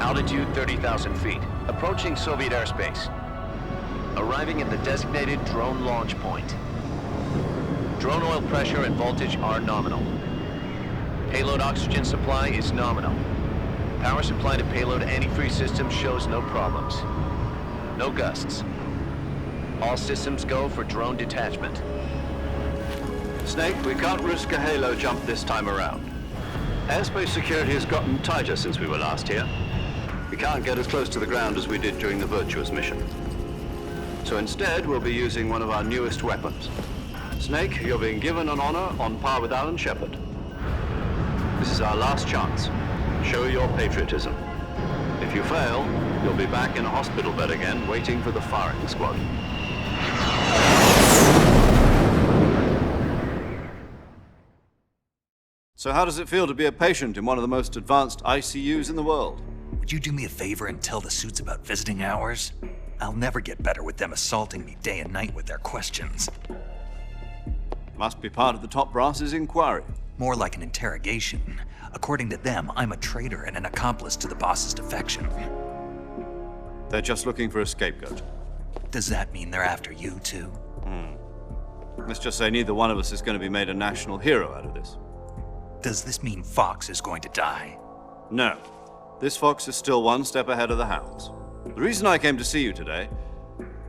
Altitude 30,000 feet. Approaching Soviet airspace. Arriving at the designated drone launch point. Drone oil pressure and voltage are nominal. Payload oxygen supply is nominal. Power supply to payload antifreeze system shows no problems. No gusts. All systems go for drone detachment. Snake, we can't risk a halo jump this time around. Airspace security has gotten tighter since we were last here. We can't get as close to the ground as we did during the Virtuous mission. So instead, we'll be using one of our newest weapons. Snake, you're being given an honor on par with Alan Shepard. This is our last chance. Show your patriotism. If you fail, you'll be back in a hospital bed again, waiting for the firing squad. So how does it feel to be a patient in one of the most advanced ICUs in the world? Would you do me a favor and tell the suits about visiting hours? I'll never get better with them assaulting me day and night with their questions. Must be part of the top brass's inquiry. More like an interrogation. According to them, I'm a traitor and an accomplice to the boss's defection. They're just looking for a scapegoat. Does that mean they're after you too? Let's just say neither one of us is going to be made a national hero out of this. Does this mean Fox is going to die? No. This fox is still one step ahead of the hounds. The reason I came to see you today,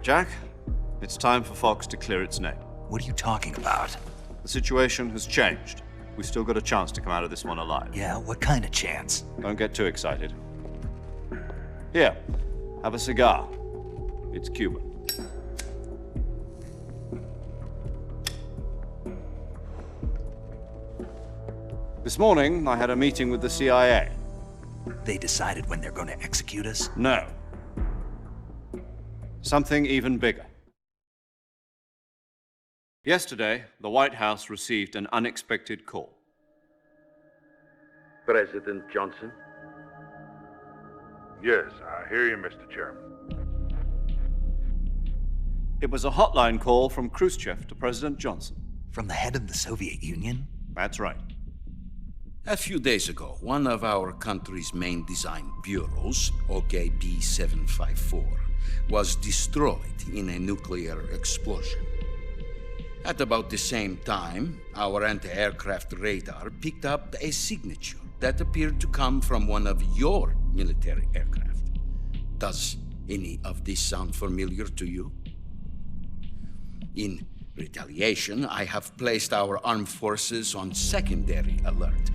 Jack, it's time for Fox to clear its name. What are you talking about? The situation has changed. We still got a chance to come out of this one alive. Yeah, what kind of chance? Don't get too excited. Here, have a cigar. It's Cuban. This morning, I had a meeting with the CIA. They decided when they're going to execute us? No. Something even bigger. Yesterday, the White House received an unexpected call. President Johnson? Yes, I hear you, Mr. Chairman. It was a hotline call from Khrushchev to President Johnson. From the head of the Soviet Union? That's right. A few days ago, one of our country's main design bureaus, OKB 754, was destroyed in a nuclear explosion. At about the same time, our anti-aircraft radar picked up a signature that appeared to come from one of your military aircraft. Does any of this sound familiar to you? In retaliation, I have placed our armed forces on secondary alert.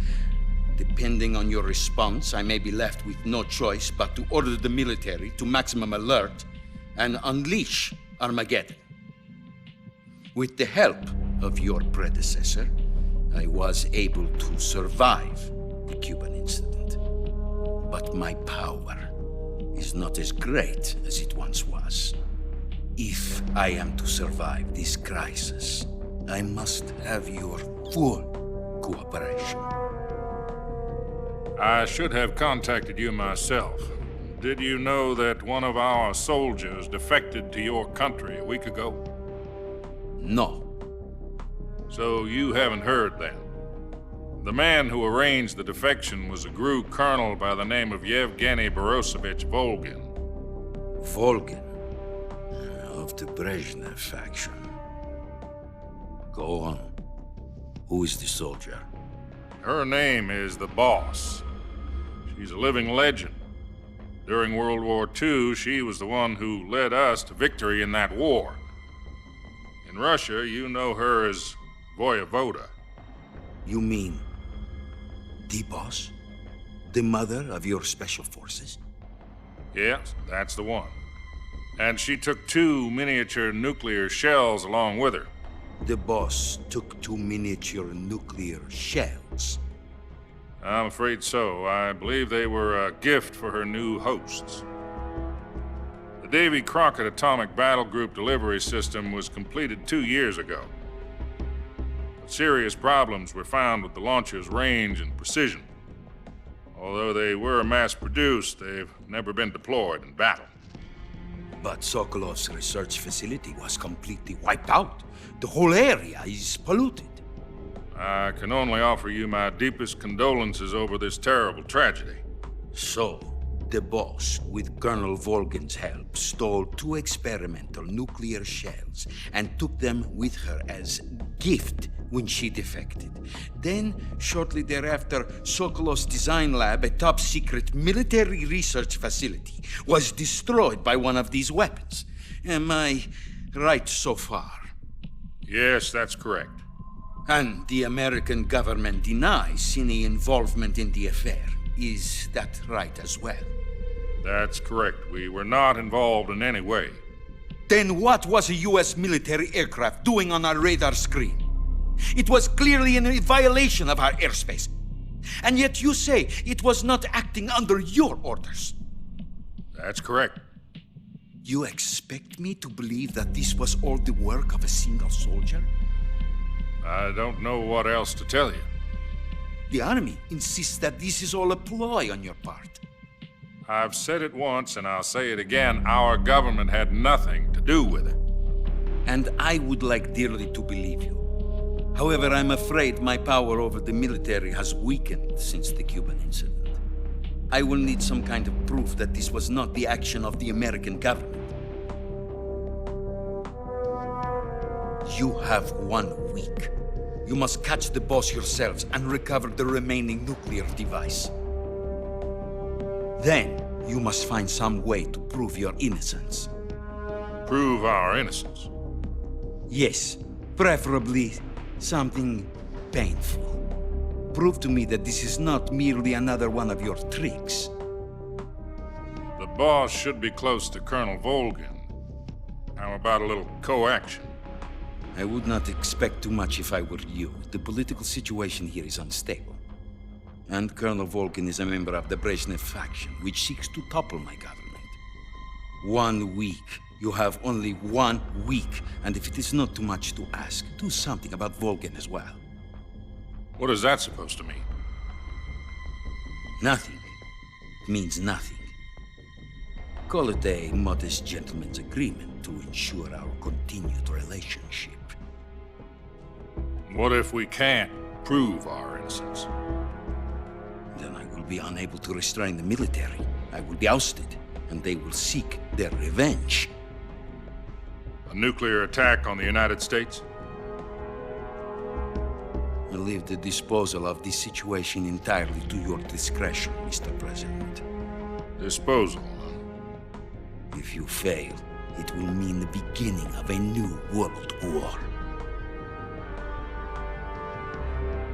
Depending on your response, I may be left with no choice but to order the military to maximum alert and unleash Armageddon. With the help of your predecessor, I was able to survive the Cuban incident. But my power is not as great as it once was. If I am to survive this crisis, I must have your full cooperation. I should have contacted you myself. Did you know that one of our soldiers defected to your country a week ago? No. So you haven't heard then. The man who arranged the defection was a GRU colonel by the name of Yevgeny Borisovich Volgin. Volgin, of the Brezhnev faction. Go on. Who is the soldier? Her name is the Boss. She's a living legend. During World War II, she was the one who led us to victory in that war. In Russia, you know her as Voyevoda. You mean the Boss? The mother of your special forces? Yes, that's the one. And she took 2 miniature nuclear shells along with her. The Boss took 2 miniature nuclear shells. I'm afraid so. I believe they were a gift for her new hosts. The Davy Crockett Atomic Battle Group delivery system was completed 2 years ago. But serious problems were found with the launcher's range and precision. Although they were mass-produced, they've never been deployed in battle. But Sokolov's research facility was completely wiped out. The whole area is polluted. I can only offer you my deepest condolences over this terrible tragedy. So, the boss, with Colonel Volgin's help, stole 2 experimental nuclear shells and took them with her as gift when she defected. Then, shortly thereafter, Sokolov's design lab, a top-secret military research facility, was destroyed by one of these weapons. Am I right so far? Yes, that's correct. And the American government denies any involvement in the affair. Is that right as well? That's correct. We were not involved in any way. Then what was a U.S. military aircraft doing on our radar screen? It was clearly in violation of our airspace. And yet you say it was not acting under your orders. That's correct. You expect me to believe that this was all the work of a single soldier? I don't know what else to tell you. The Army insists that this is all a ploy on your part. I've said it once and I'll say it again. Our government had nothing to do with it. And I would like dearly to believe you. However, I'm afraid my power over the military has weakened since the Cuban incident. I will need some kind of proof that this was not the action of the American government. You have 1 week. You must catch the boss yourselves and recover the remaining nuclear device. Then, you must find some way to prove your innocence. Prove our innocence. Yes, preferably something painful. Prove to me that this is not merely another one of your tricks. The boss should be close to Colonel Volgin. How about a little coaction? I would not expect too much if I were you. The political situation here is unstable. And Colonel Volgin is a member of the Brezhnev faction, which seeks to topple my government. 1 week. You have only 1 week. And if it is not too much to ask, do something about Volgin as well. What is that supposed to mean? Nothing. It means nothing. Call it a modest gentleman's agreement to ensure our continued relationship. What if we can't prove our innocence? Then I will be unable to restrain the military. I will be ousted, and they will seek their revenge. A nuclear attack on the United States? I leave the disposal of this situation entirely to your discretion, Mr. President. Disposal, huh? If you fail, it will mean the beginning of a new world war.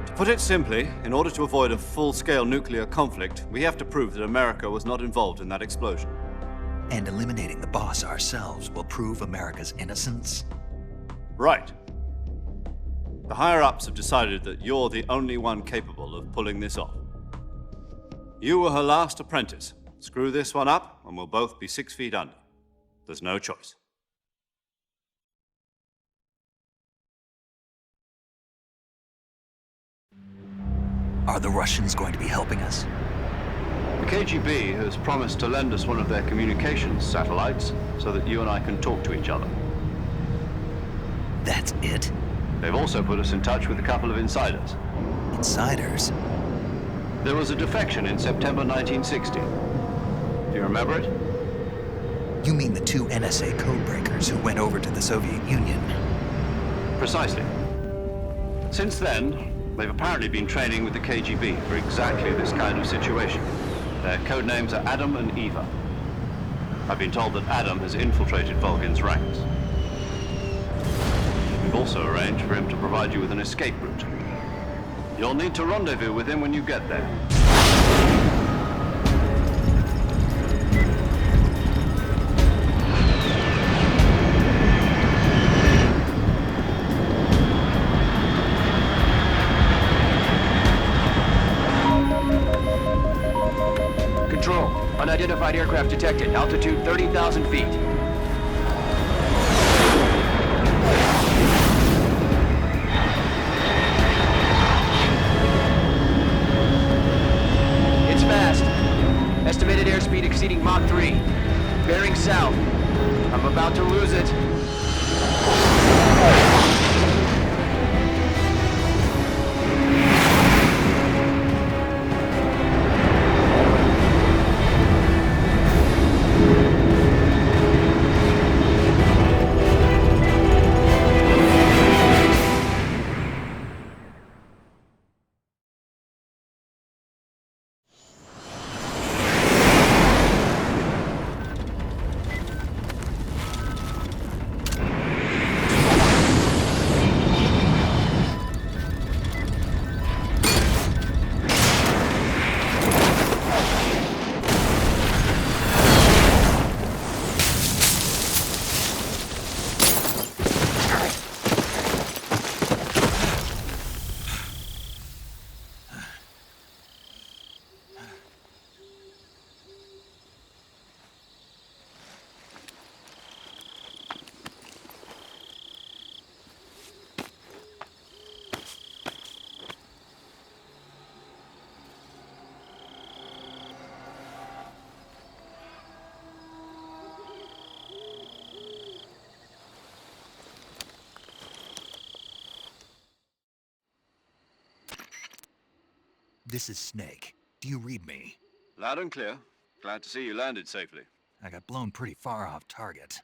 To put it simply, in order to avoid a full-scale nuclear conflict, we have to prove that America was not involved in that explosion. And eliminating the boss ourselves will prove America's innocence? Right. The higher-ups have decided that you're the only one capable of pulling this off. You were her last apprentice. Screw this one up, and we'll both be 6 feet under. There's no choice. Are the Russians going to be helping us? The KGB has promised to lend us one of their communications satellites so that you and I can talk to each other. That's it? They've also put us in touch with a couple of insiders. Insiders? There was a defection in September 1960. Do you remember it? You mean the 2 NSA codebreakers who went over to the Soviet Union? Precisely. Since then, they've apparently been training with the KGB for exactly this kind of situation. Their code names are Adam and Eva. I've been told that Adam has infiltrated Volgin's ranks. We've also arranged for him to provide you with an escape route. You'll need to rendezvous with him when you get there. Control, unidentified aircraft detected. Altitude 30,000 feet. It's fast. Estimated airspeed exceeding Mach 3. Bearing south. I'm about to lose it. This is Snake. Do you read me? Loud and clear. Glad to see you landed safely. I got blown pretty far off target.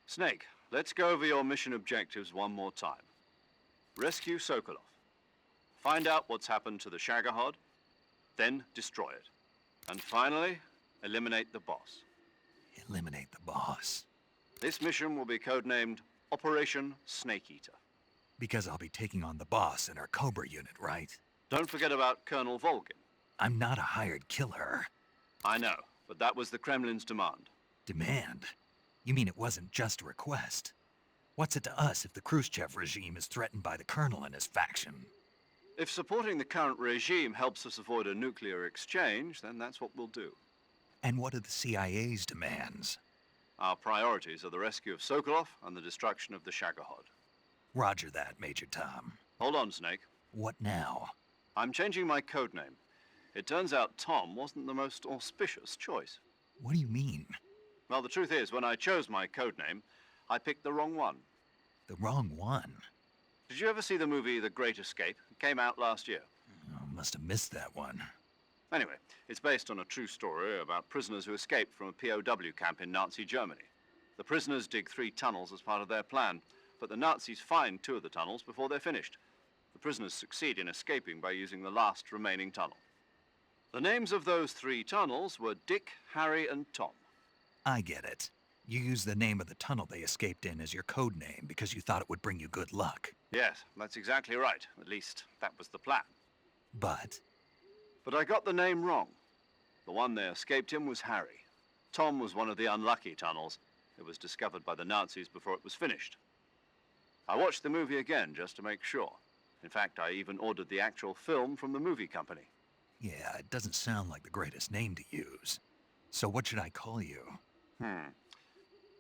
Snake, let's go over your mission objectives one more time. Rescue Sokolov. Find out what's happened to the Shagohod, then destroy it. And finally, eliminate the boss. Eliminate the boss. This mission will be codenamed Operation Snake Eater. Because I'll be taking on the boss in our Cobra unit, right? Don't forget about Colonel Volgin. I'm not a hired killer. I know, but that was the Kremlin's demand. Demand? You mean it wasn't just a request? What's it to us if the Khrushchev regime is threatened by the Colonel and his faction? If supporting the current regime helps us avoid a nuclear exchange, then that's what we'll do. And what are the CIA's demands? Our priorities are the rescue of Sokolov and the destruction of the Shagohod. Roger that, Major Tom. Hold on, Snake. What now? I'm changing my codename. It turns out Tom wasn't the most auspicious choice. What do you mean? Well, the truth is, when I chose my codename, I picked the wrong one. The wrong one? Did you ever see the movie The Great Escape? It came out last year. Oh, must have missed that one. Anyway, it's based on a true story about prisoners who escaped from a POW camp in Nazi Germany. The prisoners dig 3 tunnels as part of their plan, but the Nazis find 2 of the tunnels before they're finished. The prisoners succeed in escaping by using the last remaining tunnel. The names of those 3 tunnels were Dick, Harry, and Tom. I get it. You used the name of the tunnel they escaped in as your code name because you thought it would bring you good luck. Yes, that's exactly right. At least, that was the plan. But But I got the name wrong. The one they escaped in was Harry. Tom was one of the unlucky tunnels. It was discovered by the Nazis before it was finished. I watched the movie again just to make sure. In fact, I even ordered the actual film from the movie company. yeah, it doesn't sound like the greatest name to use. So what should I call you?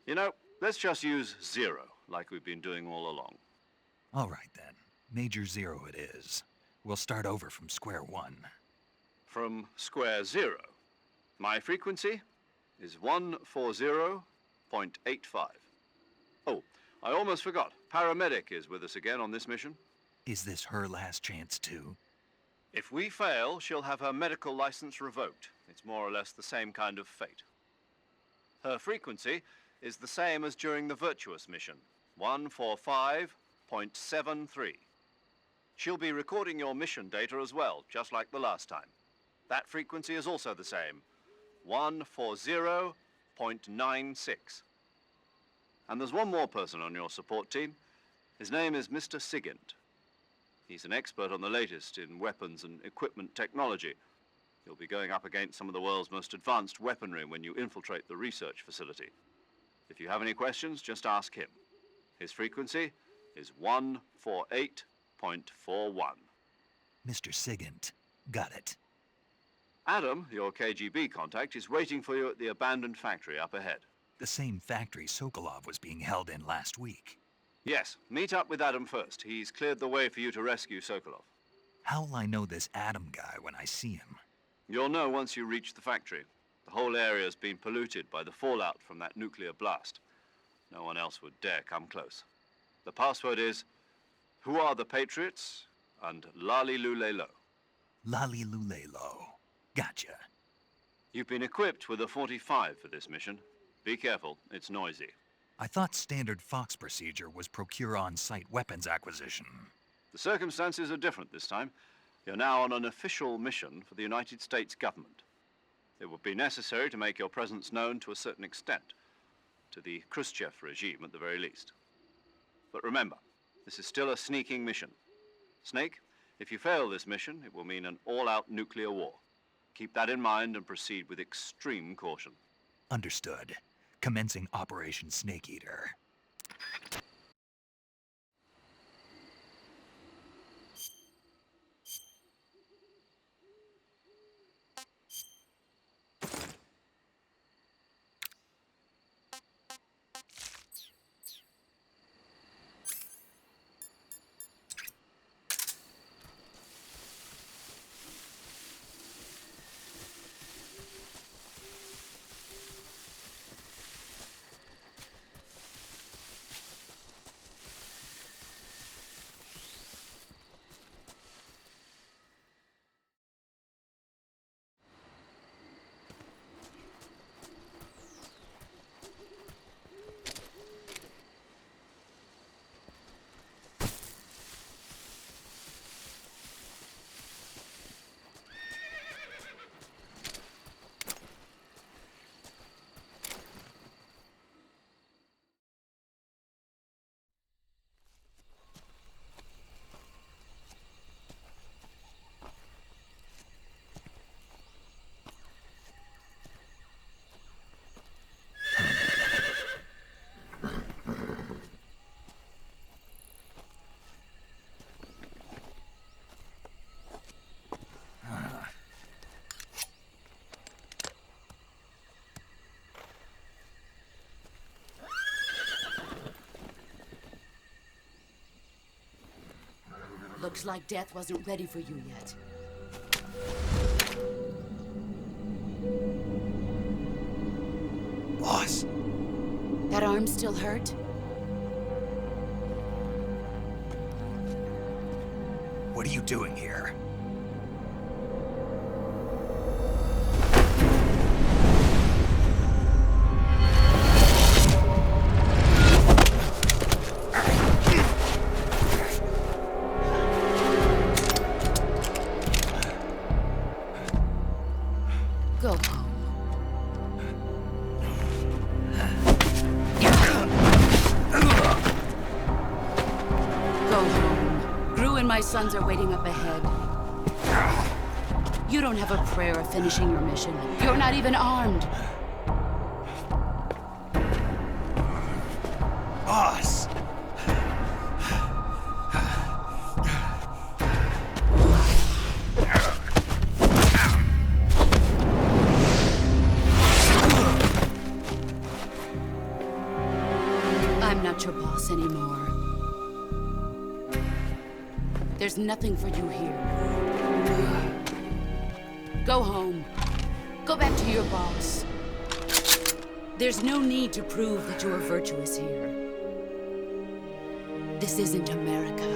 You know, let's just use Zero, like we've been doing all along. All right then. Major Zero it is. We'll start over from square one. From square 0. My frequency is 140.85. Oh, I almost forgot. Paramedic is with us again on this mission. Is this her last chance too? If we fail, she'll have her medical license revoked. It's more or less the same kind of fate. Her frequency is the same as during the Virtuous mission, 145.73. She'll be recording your mission data as well, just like the last time. That frequency is also the same, 140.96. And there's one more person on your support team. His name is Mr. Sigint. He's an expert on the latest in weapons and equipment technology. You'll be going up against some of the world's most advanced weaponry when you infiltrate the research facility. If you have any questions, just ask him. His frequency is 148.41. Mr. Sigint. Got it. Adam, your KGB contact, is waiting for you at the abandoned factory up ahead. The same factory Sokolov was being held in last week. Yes, meet up with Adam first. He's cleared the way for you to rescue Sokolov. How'll I know this Adam guy when I see him? You'll know once you reach the factory. The whole area's been polluted by the fallout from that nuclear blast. No one else would dare come close. The password is, "Who are the Patriots?" and "Lali Lulelo." Lali Lulelo. Gotcha. You've been equipped with a 45 for this mission. Be careful, it's noisy. I thought standard Fox procedure was procure on-site weapons acquisition. The circumstances are different this time. You're now on an official mission for the United States government. It would be necessary to make your presence known to a certain extent, to the Khrushchev regime at the very least. But remember, this is still a sneaking mission. Snake, if you fail this mission, it will mean an all-out nuclear war. Keep that in mind and proceed with extreme caution. Understood. Commencing Operation Snake Eater. Looks like death wasn't ready for you yet. Boss, That arm still hurt? what are you doing here? Go home. Go home. Gru and my sons are waiting up ahead. You don't have a prayer of finishing your mission. You're not even armed. Boss! I'm not your boss anymore. There's nothing for you here. Go home. Go back to your boss. There's no need to prove that you are virtuous here. This isn't America.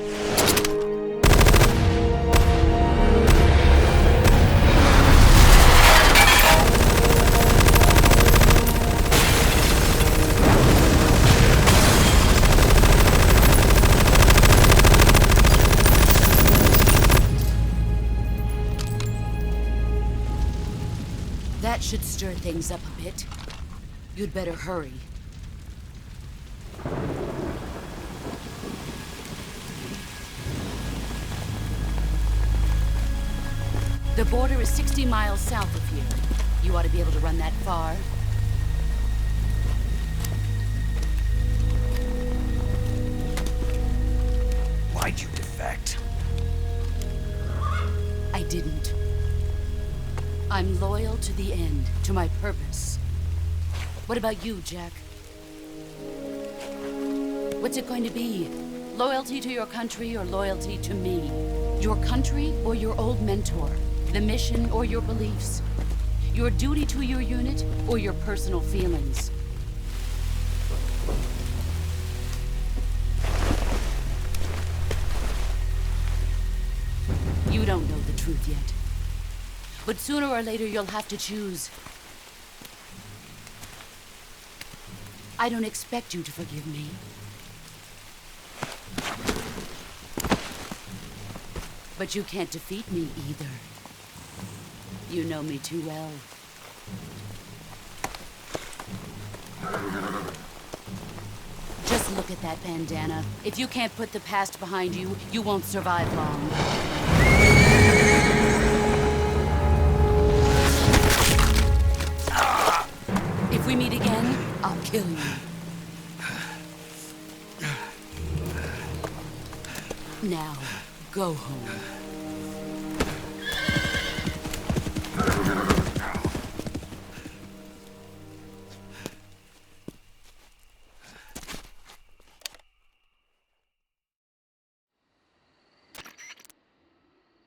That should stir things up a bit. You'd better hurry. The border is 60 miles south of here. You ought to be able to run that far. Why'd you defect? I didn't. I'm loyal to the end, to my purpose. What about you, Jack? What's it going to be? Loyalty to your country or loyalty to me? Your country or your old mentor? The mission or your beliefs? Your duty to your unit or your personal feelings? You don't know the truth yet. But sooner or later, you'll have to choose. I don't expect you to forgive me. But you can't defeat me either. You know me too well. Just look at that bandana. If you can't put the past behind you, you won't survive long. If we meet again, I'll kill you. Now, go home.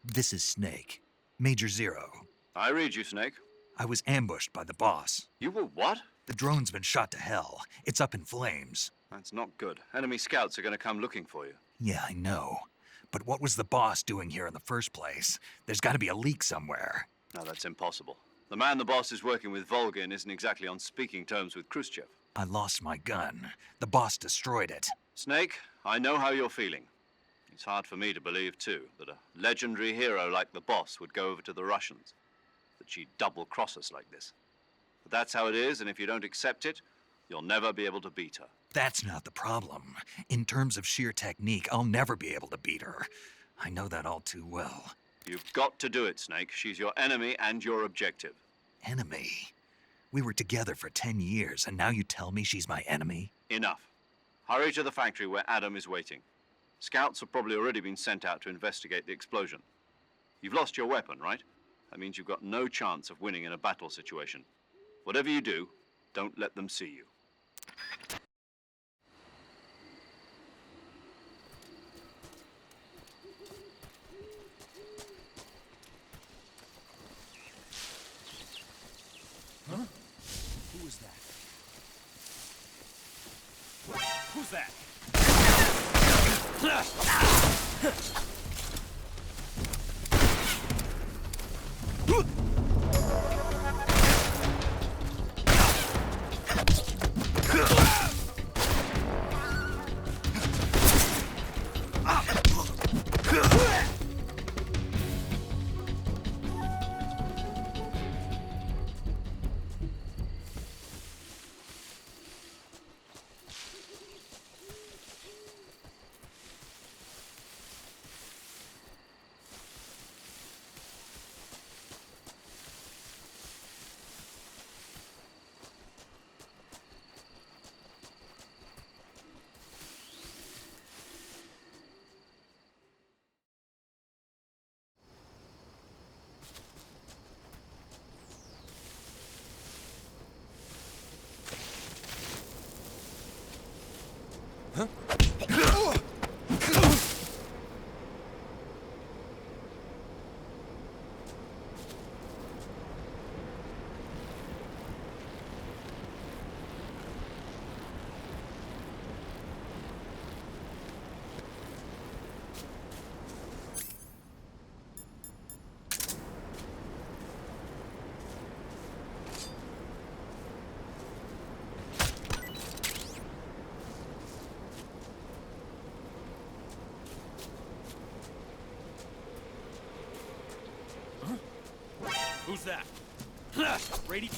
This is Snake. Major Zero. I read you, Snake. I was ambushed by the boss. You were what? The drone's been shot to hell. It's up in flames. That's not good. Enemy scouts are going to come looking for you. Yeah, I know. But what was the boss doing here in the first place? There's got to be a leak somewhere. No, that's impossible. The man the boss is working with, Volgin, isn't exactly on speaking terms with Khrushchev. I lost my gun. The boss destroyed it. Snake, I know how you're feeling. It's hard for me to believe, too, that a legendary hero like the boss would go over to the Russians. That she'd double-cross us like this. But that's how it is, and if you don't accept it, you'll never be able to beat her. That's not the problem. In terms of sheer technique, I'll never be able to beat her. I know that all too well. You've got to do it, Snake. She's your enemy and your objective. Enemy? We were together for 10 years, and now you tell me she's my enemy? Enough. Hurry to the factory where Adam is waiting. Scouts have probably already been sent out to investigate the explosion. You've lost your weapon, right? That means you've got no chance of winning in a battle situation. Whatever you do, don't let them see you. Who's that? Who's that? Ready?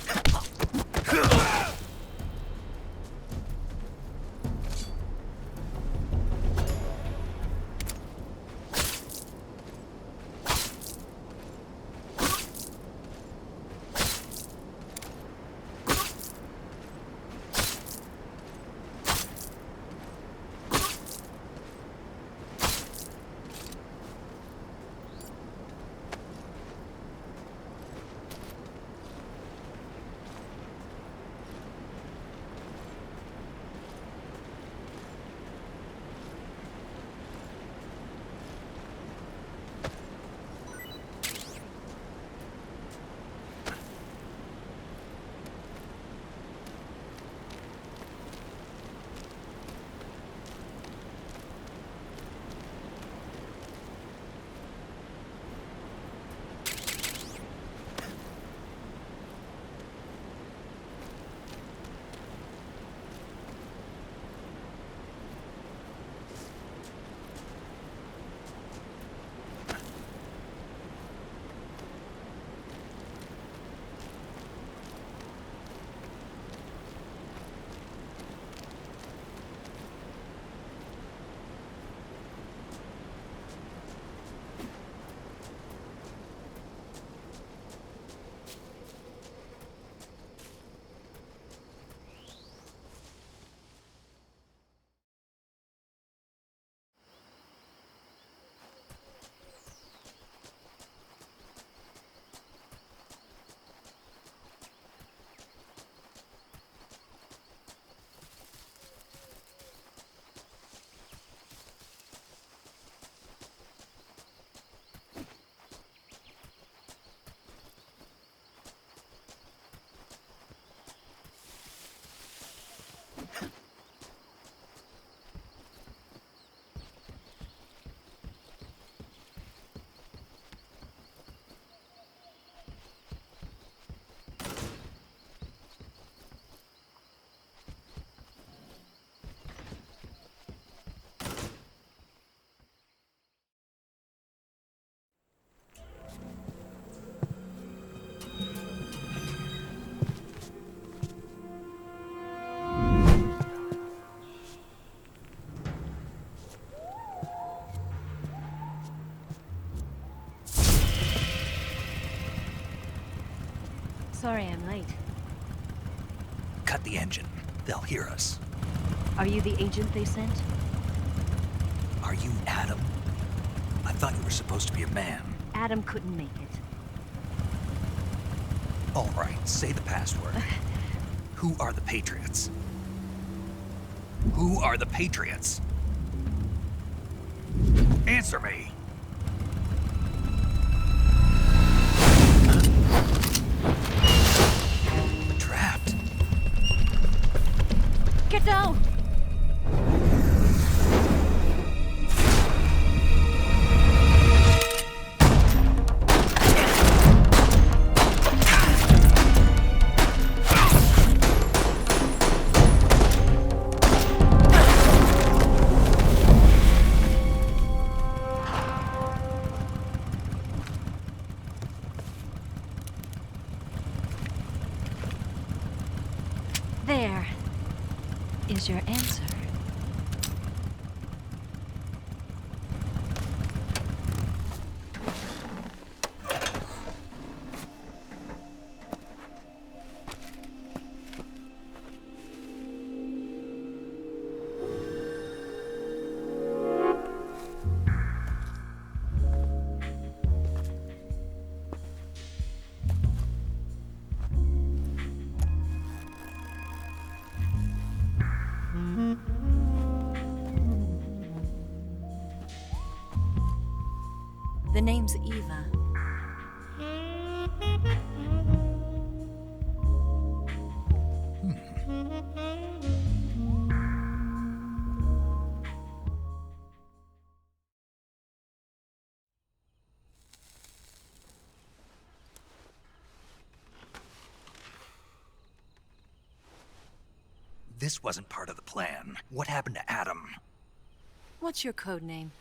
Sorry I'm late. Cut the engine. They'll hear us. Are you the agent they sent? Are you Adam? I thought you were supposed to be a man. Adam couldn't make it. All right, say the password. Who are the Patriots? Who are the Patriots? Answer me! Trapped. Get down! is your answer? The name's Eva. This wasn't part of the plan. What happened to Adam? What's your code name?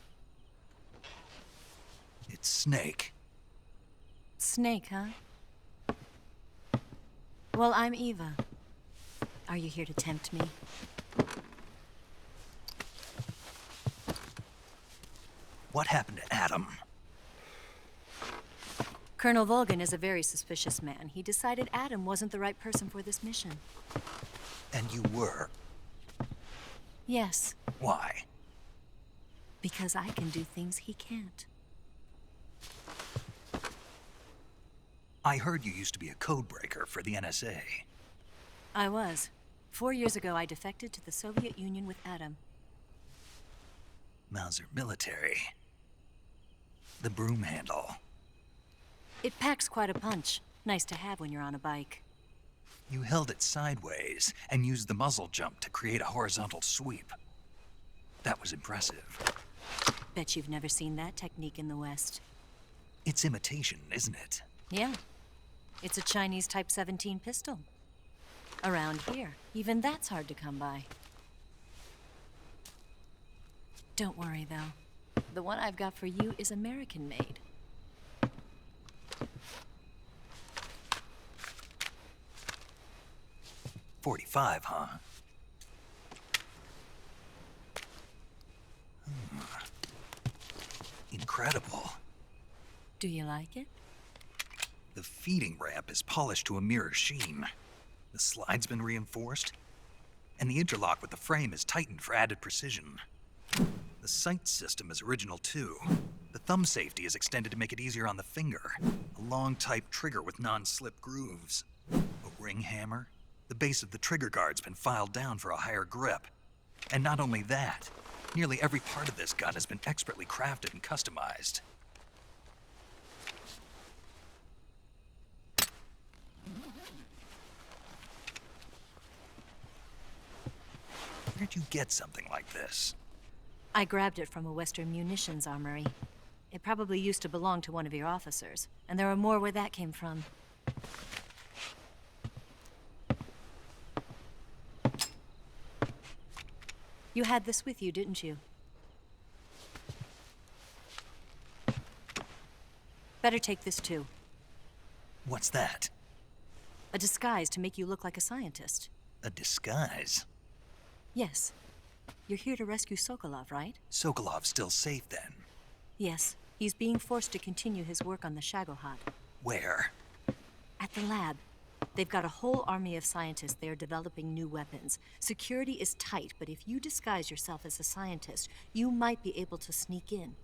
It's Snake. Snake, huh? Well, I'm Eva. Are you here to tempt me? What happened to Adam? Colonel Volgin is a very suspicious man. He decided Adam wasn't the right person for this mission. And you were. Yes, Why? because I can do things he can't. I heard you used to be a codebreaker for the NSA. I was. 4 years ago, I defected to the Soviet Union with Adam. Mauser military. The broom handle. It packs quite a punch. Nice to have when you're on a bike. You held it sideways and used the muzzle jump to create a horizontal sweep. That was impressive. Bet you've never seen that technique in the West. It's imitation, isn't it? Yeah. It's a Chinese Type 17 pistol. Around here, even that's hard to come by. Don't worry, though. The one I've got for you is American-made. .45, huh? Incredible. Do you like it? The feeding ramp is polished to a mirror sheen. The slide's been reinforced, and the interlock with the frame is tightened for added precision. The sight system is original too. The thumb safety is extended to make it easier on the finger. A long type trigger with non-slip grooves. A ring hammer. The base of the trigger guard's been filed down for a higher grip. And not only that, nearly every part of this gun has been expertly crafted and customized. Where'd you get something like this? I grabbed it from a Western munitions armory. It probably used to belong to one of your officers, and there are more where that came from. You had this with you, didn't you? Better take this too. What's that? A disguise to make you look like a scientist. A disguise? Yes. You're here to rescue Sokolov, right? Sokolov's still safe then. Yes. He's being forced to continue his work on the Shagohod. Where? At the lab. They've got a whole army of scientists there developing new weapons. Security is tight, but if you disguise yourself as a scientist, you might be able to sneak in.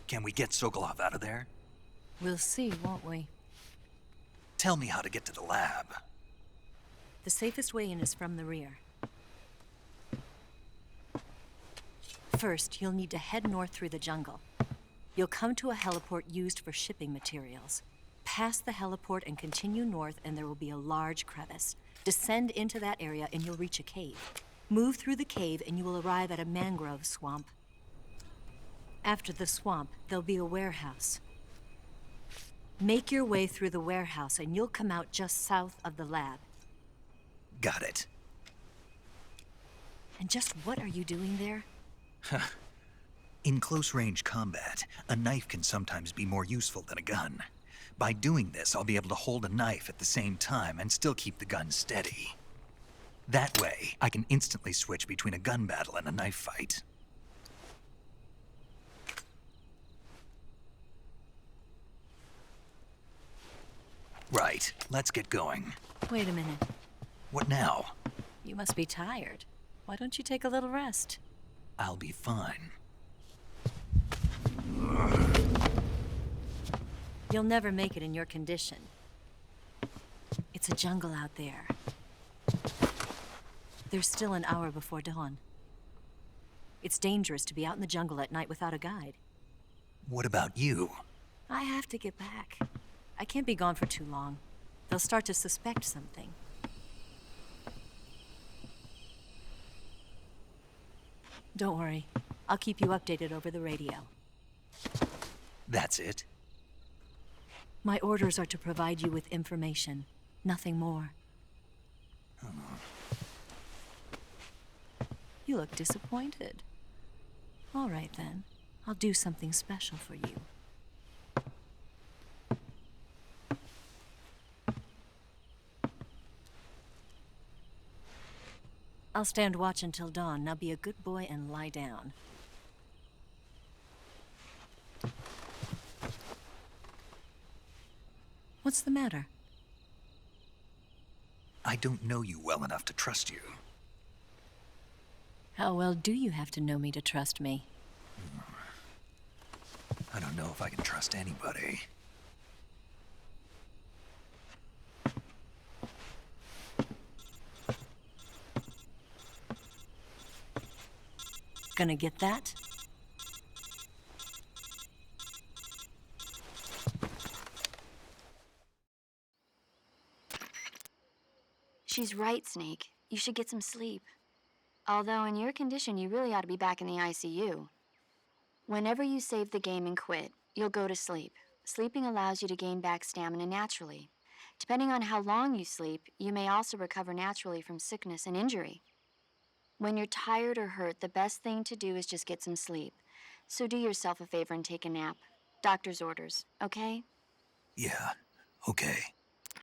Can we get Sokolov out of there? We'll see, won't we? Tell me how to get to the lab. The safest way in is from the rear. First, you'll need to head north through the jungle. You'll come to a heliport used for shipping materials. Pass the heliport and continue north, and there will be a large crevice. Descend into that area and you'll reach a cave. Move through the cave and you will arrive at a mangrove swamp. After the swamp, there'll be a warehouse. Make your way through the warehouse and you'll come out just south of the lab. Got it. And just what are you doing there? In close-range combat, a knife can sometimes be more useful than a gun. By doing this, I'll be able to hold a knife at the same time and still keep the gun steady. That way, I can instantly switch between a gun battle and a knife fight. Right, let's get going. Wait a minute. What now? You must be tired. Why don't you take a little rest? I'll be fine. You'll never make it in your condition. It's a jungle out there. There's still an hour before dawn. It's dangerous to be out in the jungle at night without a guide. What about you? I have to get back. I can't be gone for too long. They'll start to suspect something. Don't worry. I'll keep you updated over the radio. That's it? My orders are to provide you with information, nothing more. You look disappointed. All right then. I'll do something special for you. I'll stand watch until dawn. Now be a good boy and lie down. What's the matter? I don't know you well enough to trust you. How well do you have to know me to trust me? I don't know if I can trust anybody. Gonna get that? She's right, Snake. You should get some sleep. Although in your condition, you really ought to be back in the ICU. Whenever you save the game and quit, you'll go to sleep. Sleeping allows you to gain back stamina naturally. Depending on how long you sleep, you may also recover naturally from sickness and injury. When you're tired or hurt, the best thing to do is just get some sleep. So do yourself a favor and take a nap. Doctor's orders, okay? Yeah, okay.